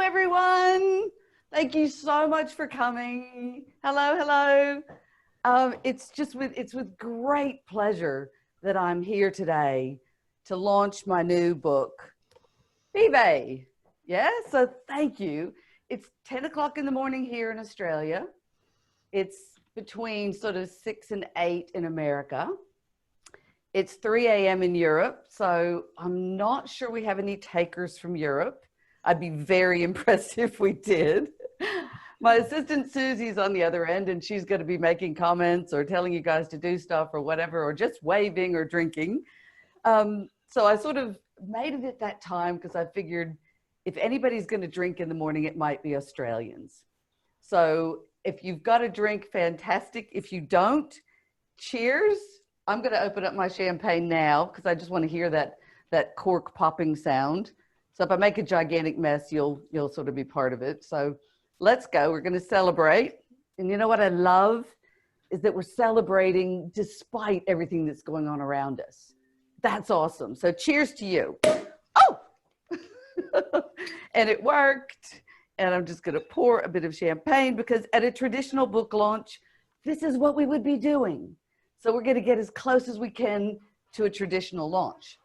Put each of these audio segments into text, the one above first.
everyone. Thank you so much for coming. Hello, hello. It's with great pleasure that I'm here today to launch my new book, VIVE. Yeah, so thank you. It's 10 o'clock in the morning here in Australia. It's between sort of 6 and 8 in America. It's 3 a.m. in Europe, so I'm not sure we have any takers from Europe. I'd be very impressed if we did. My assistant Susie's on the other end, and she's going to be making comments or telling you guys to do stuff or whatever, or just waving or drinking. So I sort of made it at that time because I figured if anybody's going to drink in the morning, it might be Australians. So if you've got a drink, fantastic. If you don't, cheers. I'm going to open up my champagne now because I just want to hear that cork popping sound. So if I make a gigantic mess, you'll sort of be part of it. So let's go. We're going to celebrate. And you know what I love is that we're celebrating despite everything that's going on around us. That's awesome. So cheers to you. Oh, and it worked. And I'm just going to pour a bit of champagne because at a traditional book launch, this is what we would be doing. So we're going to get as close as we can to a traditional launch,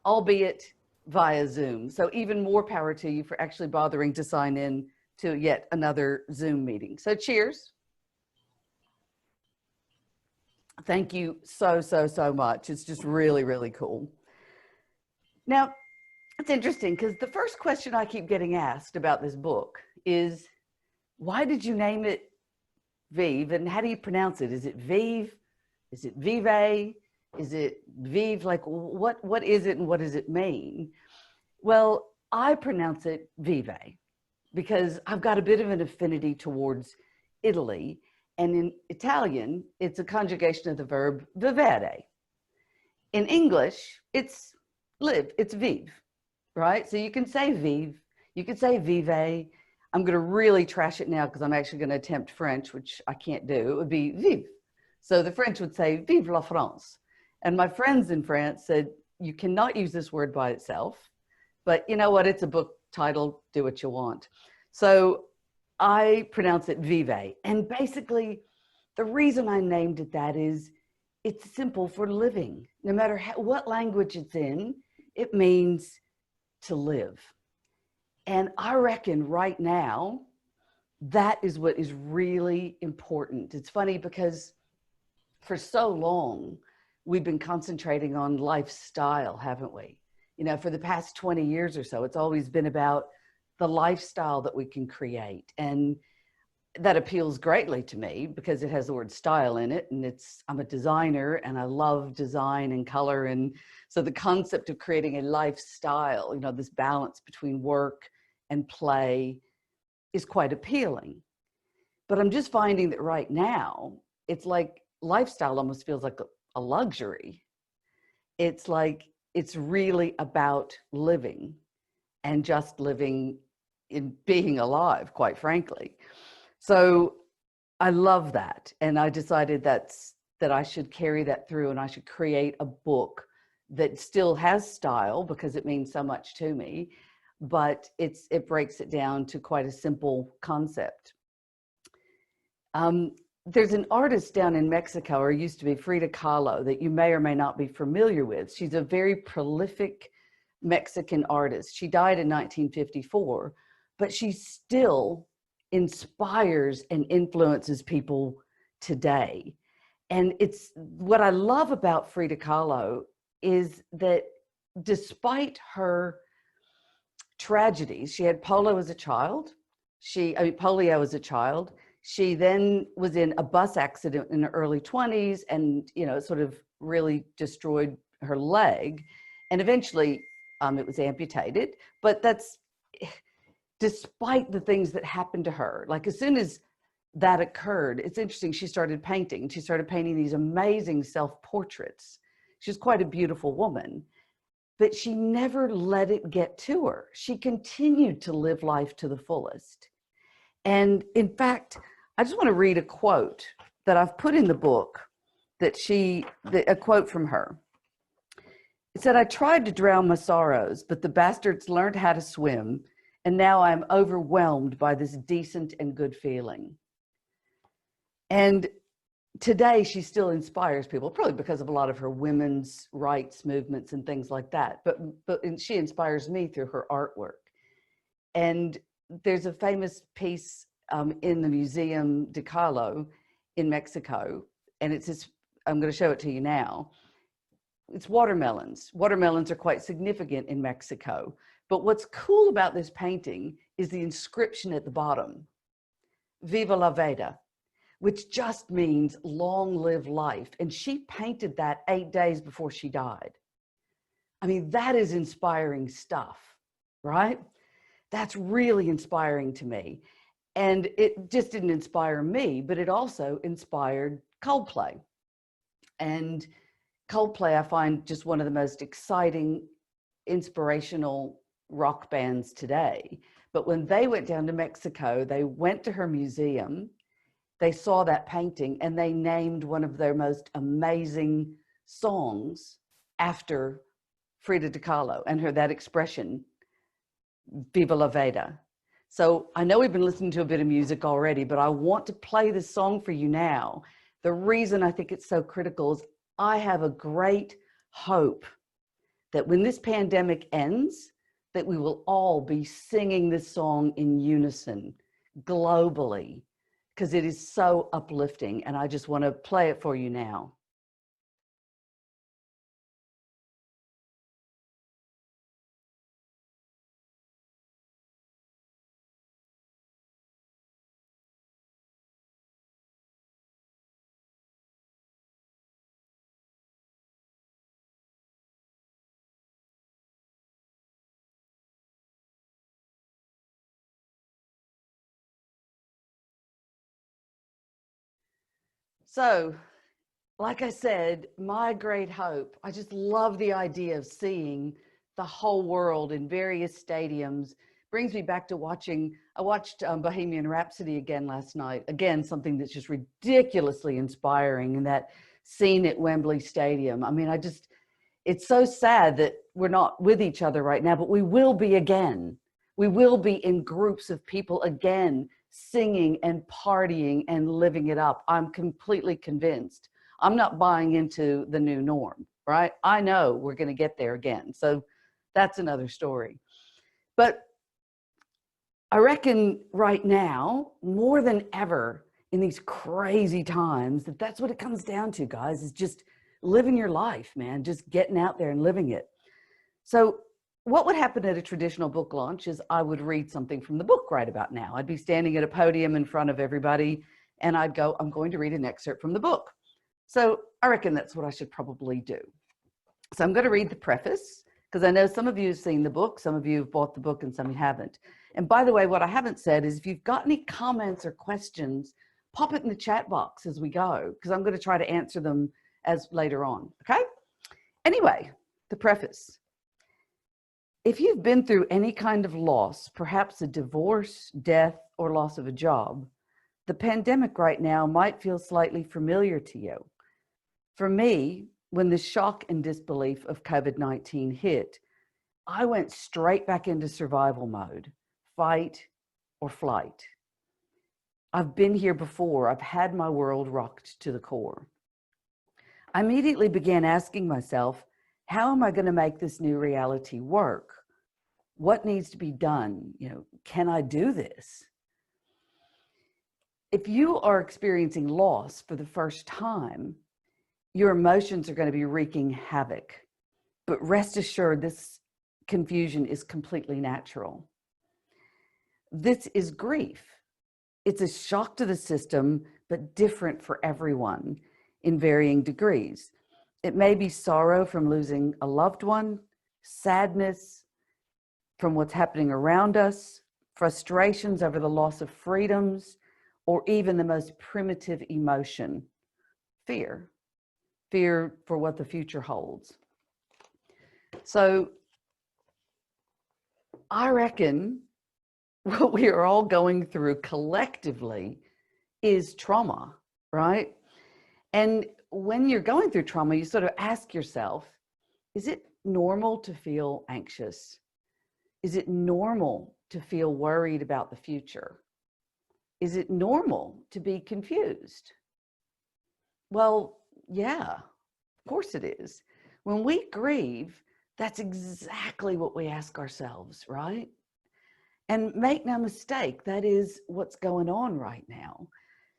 albeit via Zoom. So even more power to you for actually bothering to sign in to yet another Zoom meeting. So cheers. Thank you so much. It's just really, really cool. Now, it's interesting because the first question I keep getting asked about this book is, why did you name it VIVE, and how do you pronounce it? Is it Vive? Is it Vive? Is it Vive? Like, what is it and what does it mean? Well, I pronounce it Vive because I've got a bit of an affinity towards Italy, and in Italian, it's a conjugation of the verb vivere. In English, it's live, it's vive, right? So you can say vive, you can say vive. I'm going to really trash it now because I'm actually going to attempt French, which I can't do. It would be vive. So the French would say vive la France. And my friends in France said, you cannot use this word by itself, but you know what? It's a book title, do what you want. So I pronounce it vive. And basically the reason I named it that is it's simple for living. No matter what language it's in, it means to live. And I reckon right now, that is what is really important. It's funny because for so long, we've been concentrating on lifestyle, haven't we? You know, for the past 20 years or so, it's always been about the lifestyle that we can create. And that appeals greatly to me because it has the word style in it. And I'm a designer and I love design and color. And so the concept of creating a lifestyle, you know, this balance between work and play is quite appealing. But I'm just finding that right now, it's like lifestyle almost feels like a luxury. It's like, it's really about living and just living in being alive, quite frankly. So I love that. And I decided that I should carry that through and I should create a book that still has style because it means so much to me, but it breaks it down to quite a simple concept. There's an artist down in Mexico, or used to be, Frida Kahlo, that you may or may not be familiar with. She's a very prolific Mexican artist. She died in 1954, but she still inspires and influences people today. And it's what I love about Frida Kahlo is that despite her tragedies, she had polio as a child. Polio as a child. She then was in a bus accident in her early 20s and, you know, sort of really destroyed her leg. And eventually it was amputated, but that's despite the things that happened to her. Like as soon as that occurred, it's interesting, she started painting. She started painting these amazing self-portraits. She's quite a beautiful woman, but she never let it get to her. She continued to live life to the fullest. And in fact, I just want to read a quote that I've put in the book a quote from her. It said, "I tried to drown my sorrows, but the bastards learned how to swim and now I'm overwhelmed by this decent and good feeling. And today she still inspires people, probably because of a lot of her women's rights movements and things like that. But she inspires me through her artwork. And there's a famous piece in the Museum de Kahlo in Mexico, and it's this, I'm going to show it to you now. It's watermelons. Watermelons are quite significant in Mexico. But what's cool about this painting is the inscription at the bottom, Viva La Vida, which just means long live life. And she painted that 8 days before she died. I mean, that is inspiring stuff, right? That's really inspiring to me. And it just didn't inspire me, but it also inspired Coldplay. And Coldplay, I find just one of the most exciting, inspirational rock bands today. But when they went down to Mexico, they went to her museum, they saw that painting, and they named one of their most amazing songs after Frida Kahlo and that expression, Viva La Vida. So I know we've been listening to a bit of music already, but I want to play this song for you now. The reason I think it's so critical is I have a great hope that when this pandemic ends, that we will all be singing this song in unison globally, because it is so uplifting. And I just want to play it for you now. So, like I said, my great hope, I just love the idea of seeing the whole world in various stadiums. Brings me back to I watched Bohemian Rhapsody again last night. Again, something that's just ridiculously inspiring, and that scene at Wembley Stadium. I mean, it's so sad that we're not with each other right now, but we will be again. We will be in groups of people again, singing and partying and living it up. I'm completely convinced. I'm not buying into the new norm, right? I know we're going to get there again. So that's another story. But I reckon right now, more than ever in these crazy times, that's what it comes down to, guys, is just living your life, man, just getting out there and living it. So what would happen at a traditional book launch is I would read something from the book right about now. I'd be standing at a podium in front of everybody, and I'd go, I'm going to read an excerpt from the book. So I reckon that's what I should probably do. So I'm going to read the preface, because I know some of you have seen the book, some of you have bought the book, and some of you haven't. And by the way, what I haven't said is if you've got any comments or questions, pop it in the chat box as we go, because I'm going to try to answer them as later on, okay? Anyway, the preface. If you've been through any kind of loss, perhaps a divorce, death, or loss of a job, the pandemic right now might feel slightly familiar to you. For me, when the shock and disbelief of COVID-19 hit, I went straight back into survival mode, fight or flight. I've been here before. I've had my world rocked to the core. I immediately began asking myself, how am I going to make this new reality work? What needs to be done? Can I do this? If you are experiencing loss for the first time, your emotions are going to be wreaking havoc. But rest assured, this confusion is completely natural. This is grief. It's a shock to the system, but different for everyone in varying degrees. It may be sorrow from losing a loved one, sadness from what's happening around us, frustrations over the loss of freedoms, or even the most primitive emotion, fear. Fear for what the future holds. So I reckon what we are all going through collectively is trauma, right? And when you're going through trauma, you sort of ask yourself, is it normal to feel anxious? Is it normal to feel worried about the future? Is it normal to be confused? Well, yeah, of course it is. When we grieve, that's exactly what we ask ourselves, right? And make no mistake, that is what's going on right now.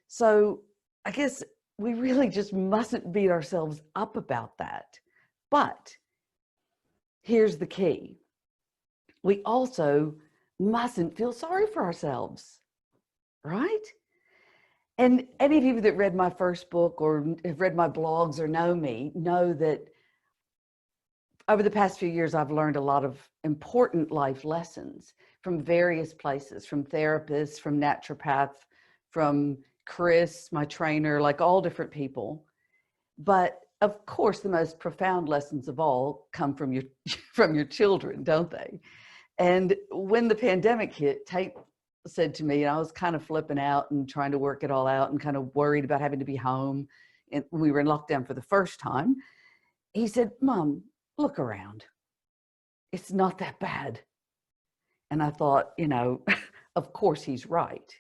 So I guess we really just mustn't beat ourselves up about that. But here's the key. We also mustn't feel sorry for ourselves, right? And any of you that read my first book or have read my blogs or know me know that over the past few years, I've learned a lot of important life lessons from various places, from therapists, from naturopaths, from Chris, my trainer, like all different people. But of course, the most profound lessons of all come from your from your children, don't they? And when the pandemic hit, Tate said to me, and I was kind of flipping out and trying to work it all out and kind of worried about having to be home. And we were in lockdown for the first time. He said, Mom, look around. It's not that bad. And I thought, of course he's right.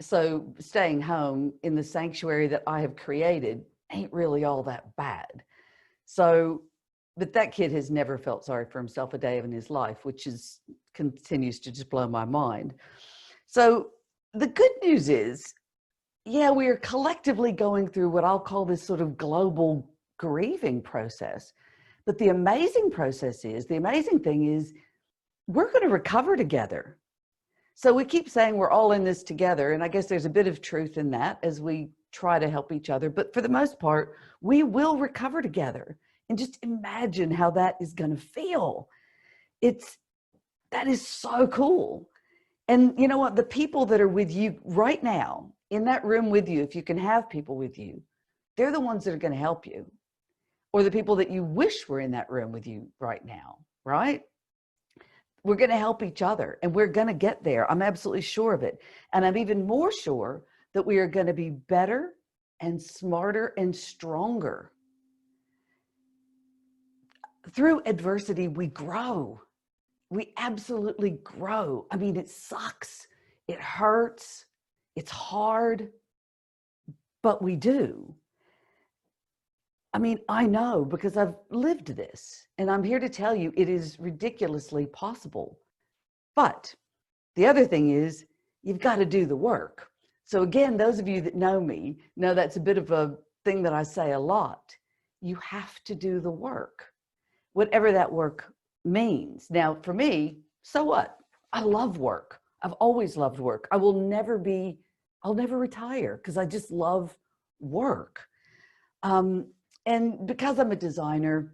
So staying home in the sanctuary that I have created ain't really all that bad. So, but that kid has never felt sorry for himself a day in his life, which continues to just blow my mind. So the good news is, yeah, we are collectively going through what I'll call this sort of global grieving process. But the amazing thing is we're going to recover together. So we keep saying we're all in this together. And I guess there's a bit of truth in that as we try to help each other. But for the most part, we will recover together. And just imagine how that is going to feel. That is so cool. And you know what? The people that are with you right now in that room with you, if you can have people with you, they're the ones that are going to help you. Or the people that you wish were in that room with you right now, right? We're going to help each other and we're going to get there. I'm absolutely sure of it. And I'm even more sure that we are going to be better and smarter and stronger. Through adversity, we grow. We absolutely grow. I mean, it sucks. It hurts. It's hard, but we do. I mean, I know because I've lived this and I'm here to tell you it is ridiculously possible. But the other thing is you've got to do the work. So again, those of you that know me know that's a bit of a thing that I say a lot. You have to do the work, whatever that work means. Now, for me, so what? I love work. I've always loved work. I'll never retire because I just love work. And because I'm a designer,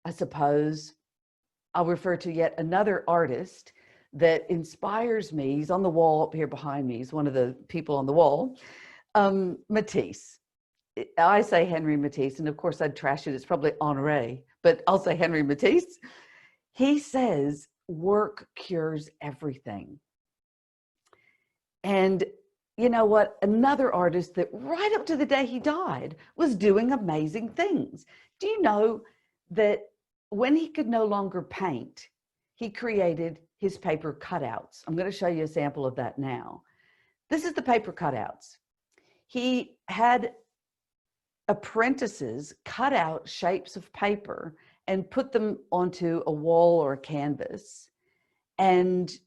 I suppose I'll refer to yet another artist that inspires me. He's on the wall up here behind me. He's one of the people on the wall. Matisse. I say Henry Matisse, and of course I'd trash it. It's probably Honoré, but I'll say Henry Matisse. He says work cures everything. And you know what? Another artist that right up to the day he died was doing amazing things. Do you know that when he could no longer paint, he created his paper cutouts? I'm going to show you a sample of that now. This is the paper cutouts. He had apprentices cut out shapes of paper and put them onto a wall or a canvas and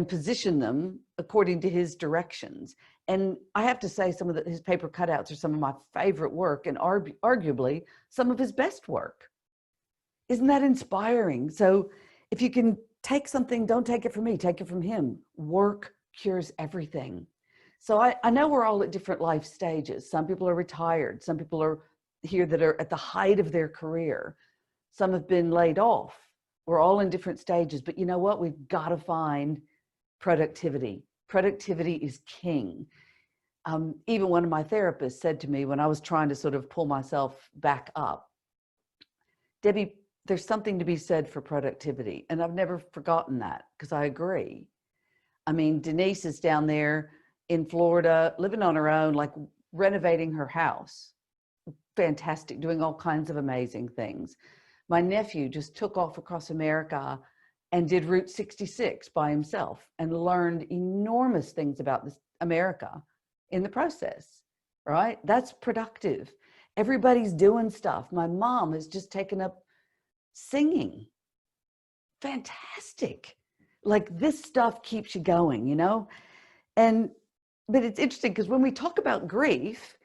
position them according to his directions. And I have to say some of his paper cutouts are some of my favorite work and arguably some of his best work. Isn't that inspiring? So if you can take something, don't take it from me, take it from him. Work cures everything. So I know we're all at different life stages. Some people are retired. Some people are here that are at the height of their career. Some have been laid off. We're all in different stages, but you know what? We've got to find productivity. Productivity is king. Even one of my therapists said to me when I was trying to sort of pull myself back up, Debbie, there's something to be said for productivity. And I've never forgotten that because I agree. I mean, Denise is down there in Florida, living on her own, like renovating her house. Fantastic, doing all kinds of amazing things. My nephew just took off across America and did Route 66 by himself and learned enormous things about this America in the process, right? That's productive. Everybody's doing stuff. My mom has just taken up singing. Fantastic. Like, this stuff keeps you going, you know? But it's interesting because when we talk about grief,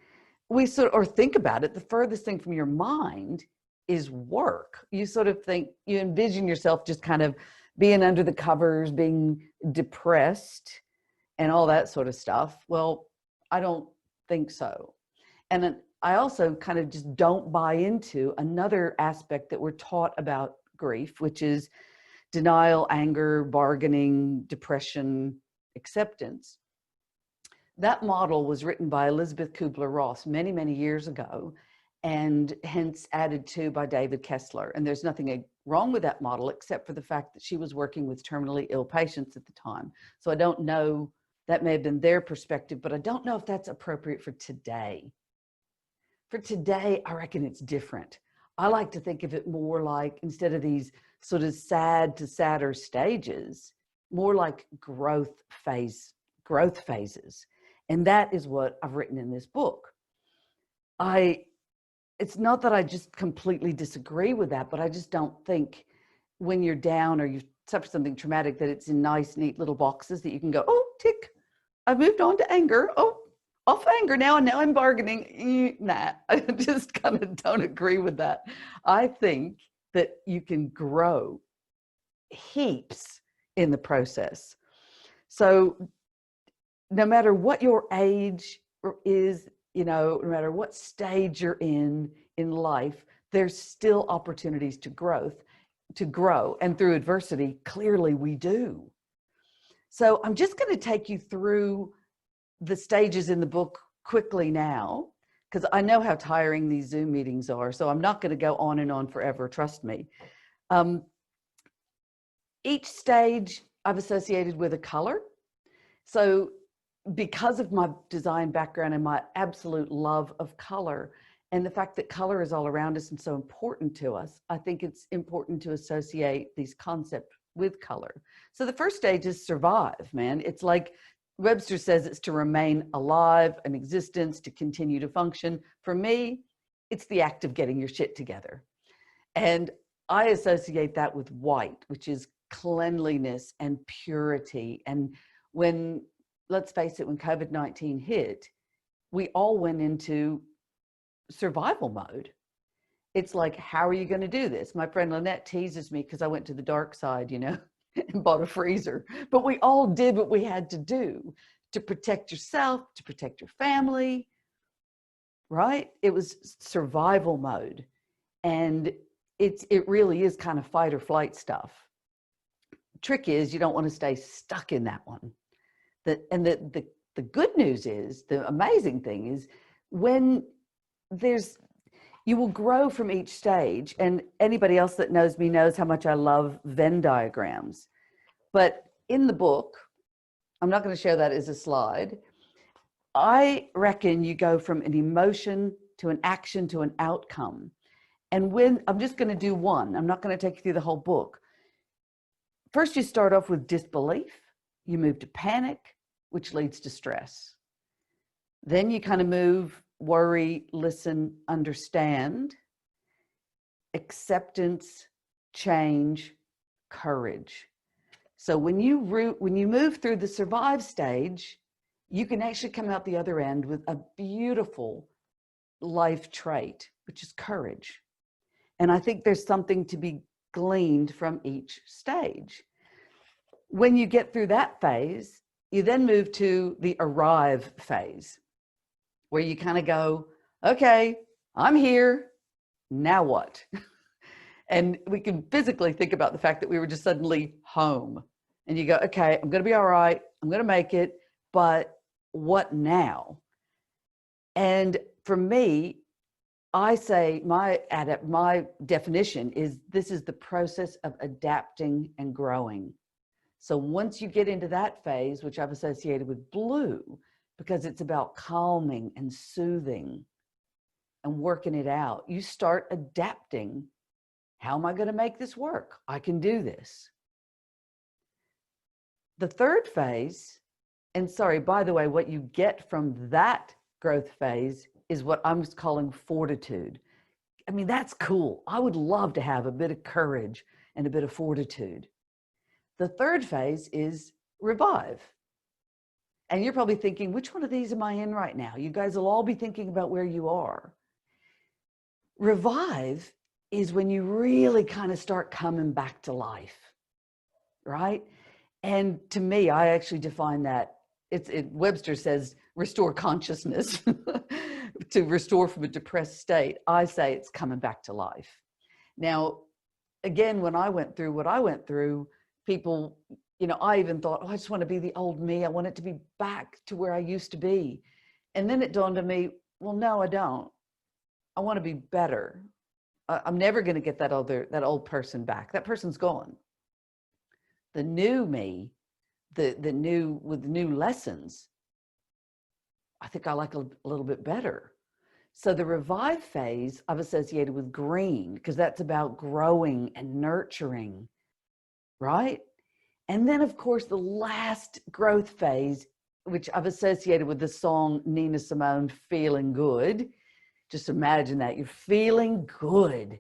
we or think about it, the furthest thing from your mind is work. You sort of think, you envision yourself just kind of being under the covers, being depressed and all that sort of stuff. Well, I don't think so. And I also kind of just don't buy into another aspect that we're taught about grief, which is denial, anger, bargaining, depression, acceptance. That model was written by Elizabeth Kubler-Ross many, many years ago, and hence added to by David Kessler. And there's nothing wrong with that model, except for the fact that she was working with terminally ill patients at the time. So I don't know, that may have been their perspective, but I don't know if that's appropriate for today. For today, I reckon it's different. I like to think of it more like, instead of these sort of sad to sadder stages, more like growth phases. And that is what I've written in this book. It's not that I just completely disagree with that, but I just don't think when you're down or you've suffered something traumatic that it's in nice, neat little boxes that you can go, oh, tick, I've moved on to anger. Oh, off anger now, and now I'm bargaining. Nah, I just kind of don't agree with that. I think that you can grow heaps in the process. So no matter what your age is, you know, no matter what stage you're in life, there's still opportunities to grow. And through adversity, clearly we do. So I'm just going to take you through the stages in the book quickly now, because I know how tiring these Zoom meetings are. So I'm not going to go on and on forever. Trust me. Each stage I've associated with a color. So because of my design background and my absolute love of color and the fact that color is all around us and so important to us, I think it's important to associate these concepts with color. So the first stage is survive, man. It's like Webster says, it's to remain alive, an existence, to continue to function. For me, it's the act of getting your shit together. And I associate that with white, which is cleanliness and purity. And when, let's face it, when COVID-19 hit, we all went into survival mode. It's like, how are you going to do this? My friend Lynette teases me because I went to the dark side, you know, and bought a freezer. But we all did what we had to do to protect yourself, to protect your family, right? It was survival mode. And it really is kind of fight or flight stuff. Trick is, you don't want to stay stuck in that one. The good news is, the amazing thing is, when you will grow from each stage. And anybody else that knows me knows how much I love Venn diagrams. But in the book, I'm not going to share that as a slide. I reckon you go from an emotion to an action to an outcome. And when I'm just going to do one, I'm not going to take you through the whole book. First, you start off with disbelief. You move to panic, which leads to stress. Then you kind of move, worry, listen, understand, acceptance, change, courage. So when you move through the survive stage, you can actually come out the other end with a beautiful life trait, which is courage. And I think there's something to be gleaned from each stage. When you get through that phase, you then move to the arrive phase, where you kind of go, okay, I'm here, now what? And we can physically think about the fact that we were just suddenly home. And you go, okay, I'm going to be all right, I'm going to make it, but what now? And for me, I say my definition is, this is the process of adapting and growing. So once you get into that phase, which I've associated with blue, because it's about calming and soothing and working it out, you start adapting. How am I going to make this work? I can do this. The third phase, and sorry, by the way, what you get from that growth phase is what I'm calling fortitude. I mean, that's cool. I would love to have a bit of courage and a bit of fortitude. The third phase is revive. And you're probably thinking, which one of these am I in right now? You guys will all be thinking about where you are. Revive is when you really kind of start coming back to life, right? And to me, I actually define that. Webster says, restore consciousness. To restore from a depressed state. I say it's coming back to life. Now, again, when I went through what I went through, people, I even thought, oh, I just want to be the old me. I want it to be back to where I used to be. And then it dawned on me, well, no, I don't. I want to be better. I'm never going to get that old person back. That person's gone. The new me, with new lessons, I think I like a little bit better. So the revive phase I've associated with green, because that's about growing and nurturing, right? And then, of course, the last growth phase, which I've associated with the song Nina Simone, Feeling Good. Just imagine that, you're feeling good.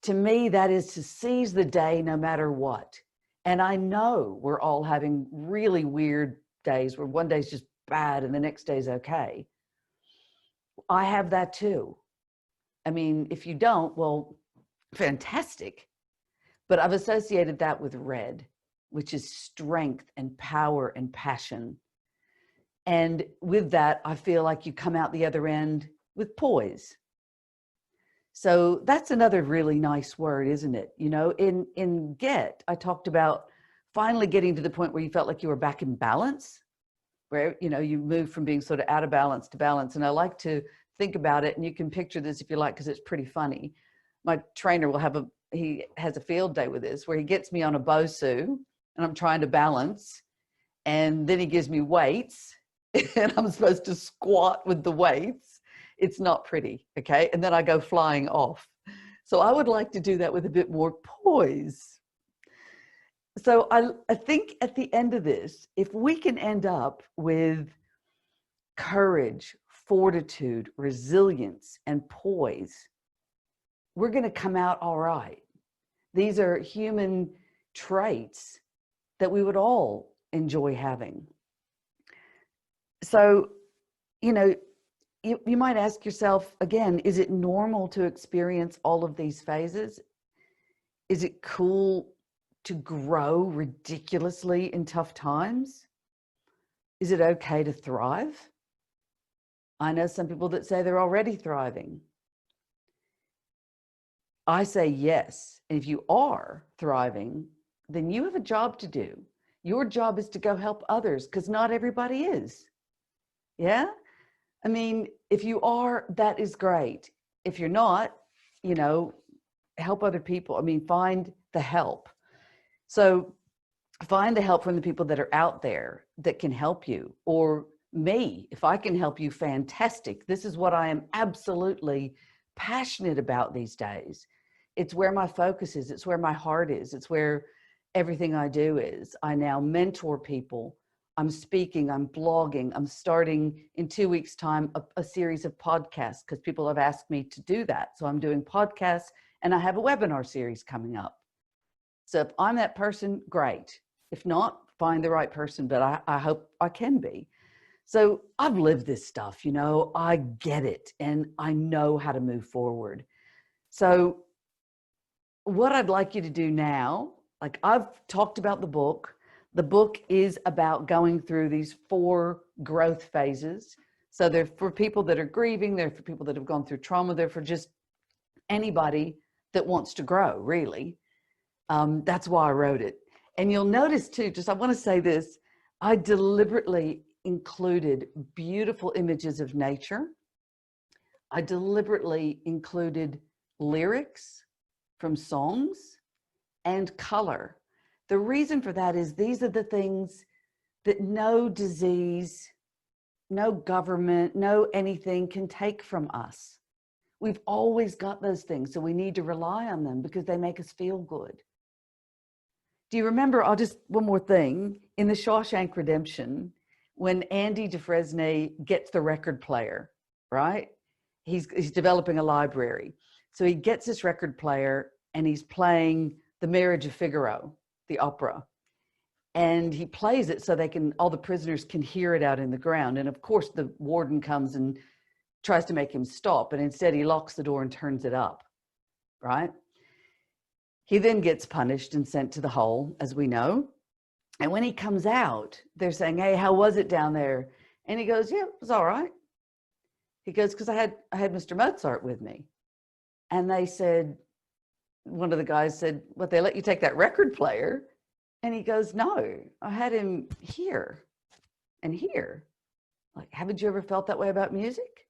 To me, that is to seize the day no matter what. And I know we're all having really weird days where one day's just bad and the next day's okay. I have that too. I mean, if you don't, well, fantastic. But I've associated that with red, which is strength and power and passion. And with that, I feel like you come out the other end with poise. So that's another really nice word, isn't it? In Get, I talked about finally getting to the point where you felt like you were back in balance, where, you move from being sort of out of balance to balance. And I like to think about it, and you can picture this if you like, because it's pretty funny. My trainer he has a field day with this, where he gets me on a Bosu and I'm trying to balance. And then he gives me weights and I'm supposed to squat with the weights. It's not pretty, okay? And then I go flying off. So I would like to do that with a bit more poise. So I think at the end of this, if we can end up with courage, fortitude, resilience, and poise, we're going to come out all right. These are human traits that we would all enjoy having. So, you might ask yourself, again, is it normal to experience all of these phases? Is it cool to grow ridiculously in tough times? Is it okay to thrive? I know some people that say they're already thriving. I say yes. And if you are thriving, then you have a job to do. Your job is to go help others, because not everybody is. Yeah? I mean, if you are, that is great. If you're not, help other people. I mean, find the help. So find the help from the people that are out there that can help you. Or me, if I can help you, fantastic. This is what I am absolutely passionate about these days. It's where my focus is. It's where my heart is. It's where everything I do is. I now mentor people. I'm speaking, I'm blogging, I'm starting in 2 weeks' time a series of podcasts, because people have asked me to do that. So I'm doing podcasts, and I have a webinar series coming up. So if I'm that person, great. If not, find the right person, but I hope I can be. So I've lived this stuff, I get it, and I know how to move forward. So what I'd like you to do now, like I've talked about the book. The book is about going through these 4 growth phases. So they're for people that are grieving, they're for people that have gone through trauma, they're for just anybody that wants to grow, really. That's why I wrote it. And you'll notice too, I want to say this, I deliberately included beautiful images of nature. I deliberately included lyrics from songs and color. The reason for that is these are the things that no disease, no government, no anything can take from us. We've always got those things, so we need to rely on them because they make us feel good. do you remember, one more thing, in the Shawshank Redemption, when Andy Dufresne gets the record player, right? He's developing a library. So he gets this record player and he's playing The Marriage of Figaro, the opera. And he plays it so all the prisoners can hear it out in the ground. And of course the warden comes and tries to make him stop, and instead he locks the door and turns it up, right? He then gets punished and sent to the hole, as we know. And when he comes out, they're saying, hey, how was it down there? And he goes, yeah, it was all right. He goes, because I had Mr. Mozart with me. And they said, one of the guys said, what, they let you take that record player? And he goes, no, I had him here and here. Like, haven't you ever felt that way about music?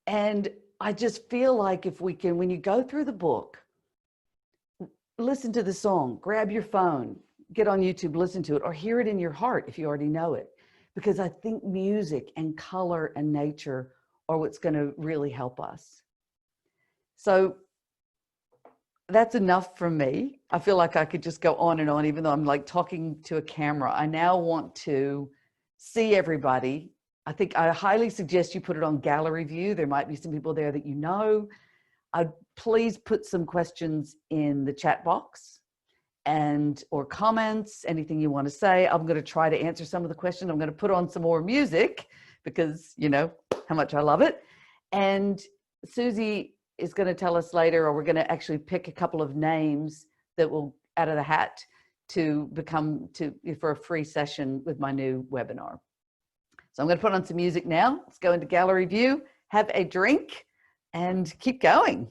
And I just feel like if we can, when you go through the book, listen to the song, grab your phone, get on YouTube, listen to it, or hear it in your heart if you already know it. Because I think music and color and nature are what's going to really help us. So that's enough from me. I feel like I could just go on and on, even though I'm like talking to a camera. I now want to see everybody. I think I highly suggest you put it on gallery view. There might be some people there that you know. I'd please put some questions in the chat box or comments, anything you want to say. I'm going to try to answer some of the questions. I'm going to put on some more music because you know how much I love it. And Susie is going to tell us later, or we're going to actually pick a couple of names that will out of the hat for a free session with my new webinar. So I'm going to put on some music now. Let's go into gallery view, have a drink, and keep going.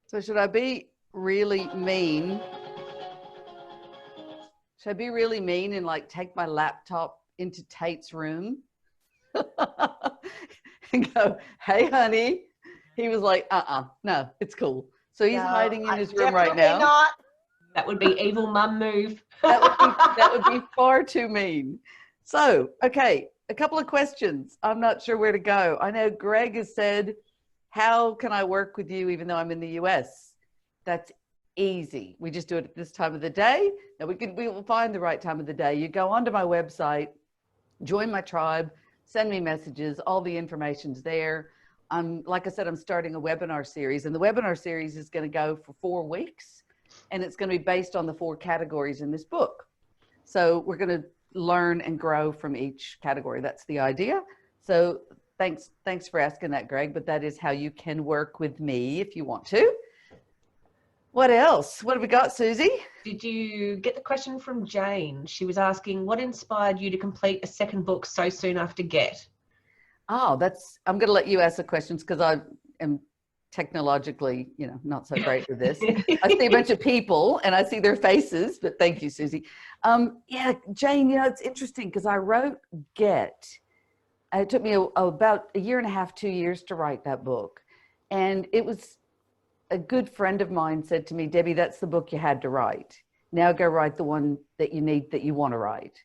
So should I be really mean? Should I be really mean and like take my laptop into Tate's room and go, hey, honey? He was like, no, it's cool. So he's hiding in his room right now. Not. That would be evil mum move. that would be far too mean. So, okay, a couple of questions. I'm not sure where to go. I know Greg has said, how can I work with you even though I'm in the US? That's easy. We just do it at this time of the day. Now we will find the right time of the day. You go onto my website, join my tribe, send me messages, all the information's there. Like I said, I'm starting a webinar series, and the webinar series is going to go for 4 weeks, and it's going to be based on the 4 categories in this book. So we're going to learn and grow from each category. That's the idea. So thanks for asking that, Greg, but that is how you can work with me if you want to. What else? What have we got, Susie? Did you get the question from Jane? She was asking, what inspired you to complete a second book so soon after Get? Oh, I'm going to let you ask the questions because I am technologically, not so great with this. I see a bunch of people and I see their faces, but thank you, Susie. Yeah, Jane, it's interesting because I wrote Get. It took me about 1.5 years, 2 years to write that book. And it was a good friend of mine said to me, Debbie, that's the book you had to write. Now go write the one that you want to write.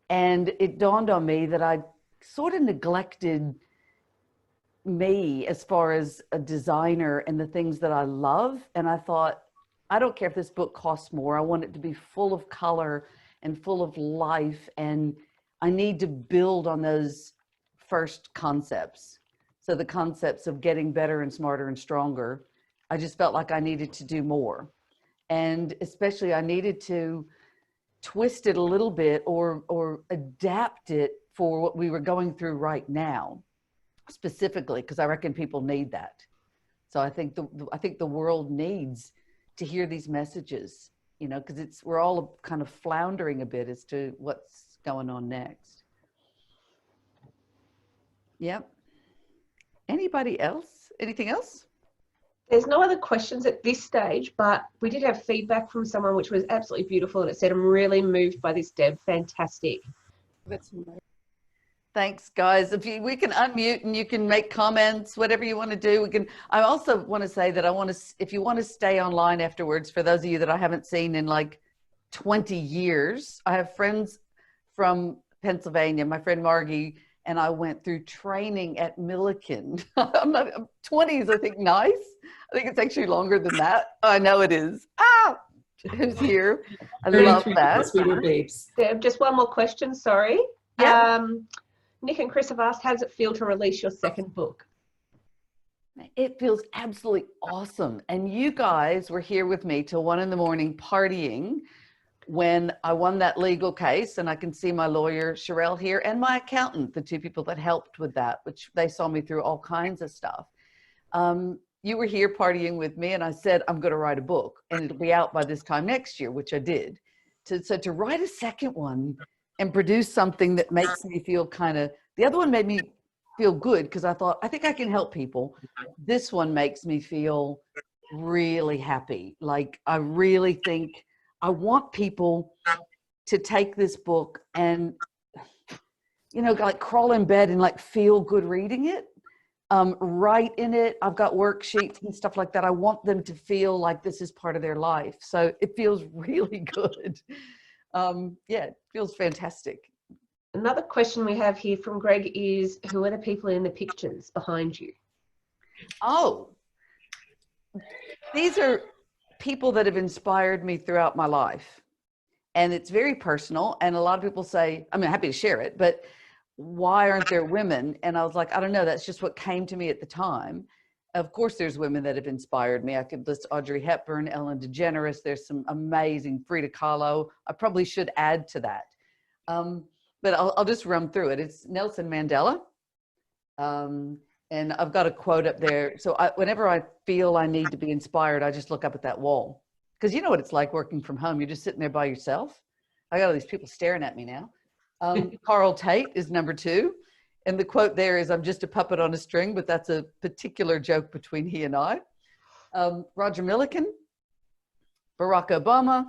And it dawned on me that I sort of neglected me as far as a designer and the things that I love. And I thought, I don't care if this book costs more. I want it to be full of color and full of life. And I need to build on those first concepts. So the concepts of getting better and smarter and stronger, I just felt like I needed to do more. And especially I needed to twist it a little bit or adapt it for what we were going through right now, specifically, because I reckon people need that. So I think the world needs to hear these messages, because we're all kind of floundering a bit as to what's going on next. Yep. Anybody else? Anything else? There's no other questions at this stage, but we did have feedback from someone which was absolutely beautiful, and it said, I'm really moved by this, Deb. Fantastic. Thanks, guys. We can unmute and you can make comments, whatever you want to do. I also want to say that if you want to stay online afterwards, for those of you that I haven't seen in like 20 years, I have friends from Pennsylvania, my friend Margie, and I went through training at Milliken. I'm 20s, I think, nice. I think it's actually longer than that. Oh, I know it is. Who's here? I love that. Sweeter babes. Deb, just one more question, sorry. Yeah. Nick and Chris have asked, how does it feel to release your second book? It feels absolutely awesome. And you guys were here with me till 1 a.m. partying when I won that legal case. And I can see my lawyer, Sherelle, here, and my accountant, the two people that helped with that, which they saw me through all kinds of stuff. You were here partying with me, and I said, I'm going to write a book, and it'll be out by this time next year, which I did. So to write a second one and produce something that makes me feel the other one made me feel good because I thought, I think I can help people. This one makes me feel really happy. Like, I really think I want people to take this book and, like crawl in bed and like feel good reading it. Write in it. I've got worksheets and stuff like that. I want them to feel like this is part of their life. So it feels really good. It feels fantastic. Another question we have here from Greg is, who are the people in the pictures behind you? Oh, these are people that have inspired me throughout my life. And it's very personal. And a lot of people say, I'm happy to share it, but why aren't there women? And I was like, I don't know. That's just what came to me at the time. Of course, there's women that have inspired me. I could list Audrey Hepburn, Ellen DeGeneres. There's some amazing, Frida Kahlo. I probably should add to that. But I'll just run through it. It's Nelson Mandela. And I've got a quote up there. So whenever I feel I need to be inspired, I just look up at that wall. Because you know what it's like working from home. You're just sitting there by yourself. I got all these people staring at me now. Carl Tate is number 2. And the quote there is, I'm just a puppet on a string, but that's a particular joke between he and I. Roger Milliken, Barack Obama,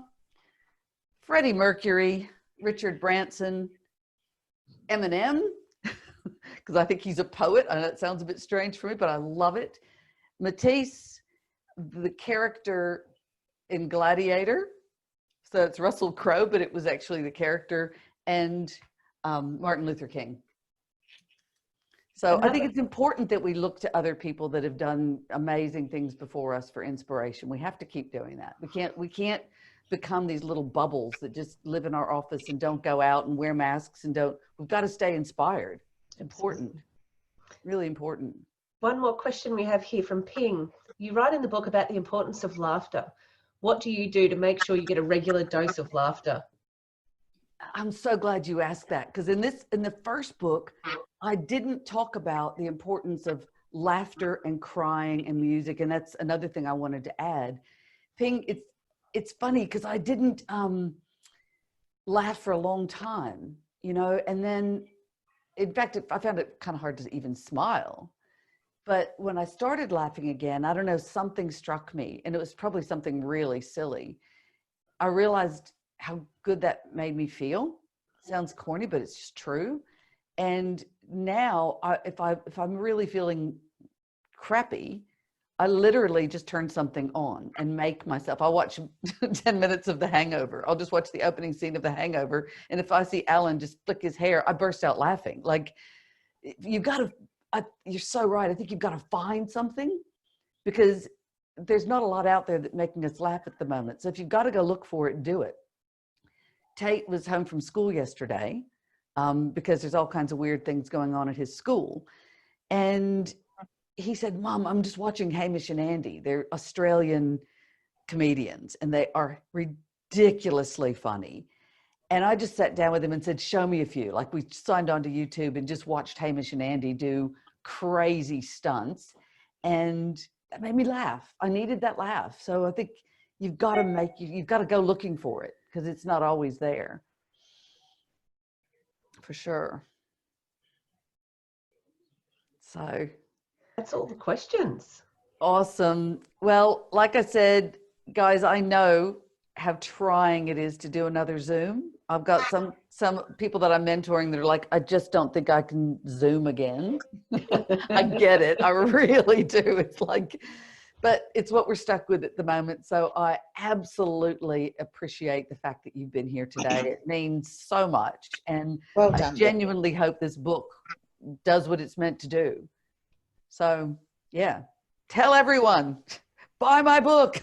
Freddie Mercury, Richard Branson, Eminem, because I think he's a poet. I know it sounds a bit strange for me, but I love it. Matisse, the character in Gladiator. So it's Russell Crowe, but it was actually the character, and Martin Luther King. So I think it's important that we look to other people that have done amazing things before us for inspiration. We have to keep doing that. We can't become these little bubbles that just live in our office and don't go out and wear masks and we've got to stay inspired. Important, really important. One more question we have here from Ping. You write in the book about the importance of laughter. What do you do to make sure you get a regular dose of laughter? I'm so glad you asked that, because in the first book, I didn't talk about the importance of laughter and crying and music, and that's another thing I wanted to add. Ping, it's funny because I didn't laugh for a long time, and then, in fact, I found it kind of hard to even smile. But when I started laughing again, I don't know, something struck me, and it was probably something really silly. I realized how good that made me feel. Sounds corny, but it's just true. And now if I'm really feeling crappy, I literally just turn something on and make myself. I'll watch 10 minutes of The Hangover. I'll just watch the opening scene of The Hangover. And if I see Alan just flick his hair, I burst out laughing. Like, you're so right. I think you've got to find something, because there's not a lot out there that's making us laugh at the moment. So if you've got to go look for it, do it. Tate was home from school yesterday because there's all kinds of weird things going on at his school. And he said, Mom, I'm just watching Hamish and Andy. They're Australian comedians, and they are ridiculously funny. And I just sat down with him and said, show me a few. Like, we signed on to YouTube and just watched Hamish and Andy do crazy stunts. And that made me laugh. I needed that laugh. So I think you've got to go looking for it, because it's not always there. For sure. So that's all the questions. Awesome. Well, like I said, guys, I know how trying it is to do another Zoom. I've got some people that I'm mentoring that are like, I just don't think I can Zoom again. I get it. I really do. It's like, but it's what we're stuck with at the moment. So I absolutely appreciate the fact that you've been here today. It means so much. And Well I done. genuinely hope this book does what it's meant to do. So yeah, tell everyone, buy my book.